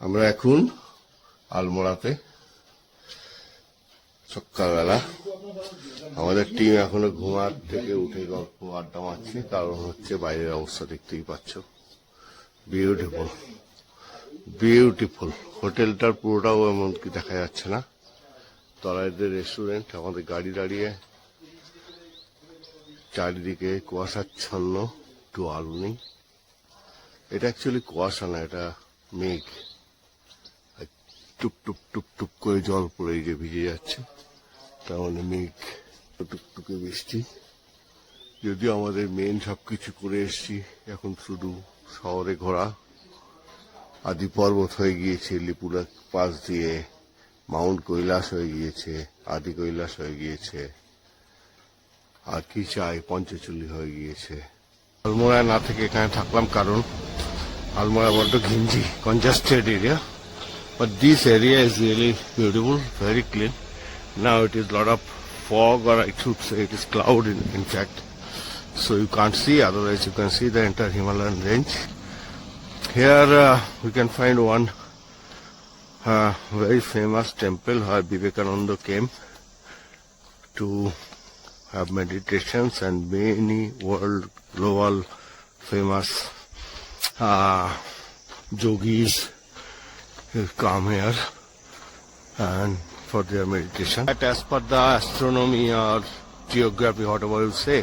আমরা এখন আলমোড়াতে সকালবেলা আমাদের টিম এখনো ঘুমার থেকে উঠে গল্প আড্ডা মারছে। কারণ হচ্ছে বাইরের অবস্থা দেখতেই পাচ্ছ, বিউটিফুল বিউটিফুল। হোটেলটার পুরোটাও এমনকি দেখা যাচ্ছে না, তলাইদের রেস্টুরেন্ট। আমাদের গাড়ি দাঁড়িয়ে, চারিদিকে কুয়াশাচ্ছন্ন, একটু আলো নেই। এটা অ্যাকচুয়ালি কুয়াশা না, এটা মেঘ। টুপ টুপ টুপ টুপ করে জল পড়ে যে ভিজে যাচ্ছে, তার মানে মেঘ। টুকটুকে বৃষ্টি। যদিও আমাদের মেন সবকিছু করে এসছি, এখন শুধু শহরে ঘোরা। আদি পর্বত হয়ে গিয়েছে, লিপুরা পাশ দিয়ে মাউন্ট কৈলাস হয়ে গিয়েছে, আদি কৈলাস হয়ে গিয়েছে, আর কি চাই, পঞ্চচুলি হয়ে গিয়েছে। আলমোড়ায় না থেকে এখানে থাকলাম কারণ আলমোড়া বড্ড ঘিঞ্জি, congested area. But this area is really beautiful, very clean. Now it is a lot of fog, or I should say it is cloud in fact. So you can't see, otherwise you can see the entire Himalayan range. Here we can find one very famous temple where Vivekananda came to have meditations, and many world global famous yogis come here and for their meditation. But as per the astronomy or geography, whatever you say,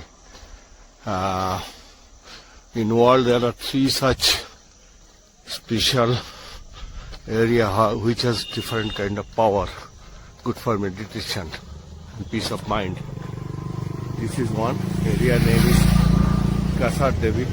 in world there are 3 such special area which has different kind of power, good for meditation and peace of mind. This is one area, name is Kasar Devi.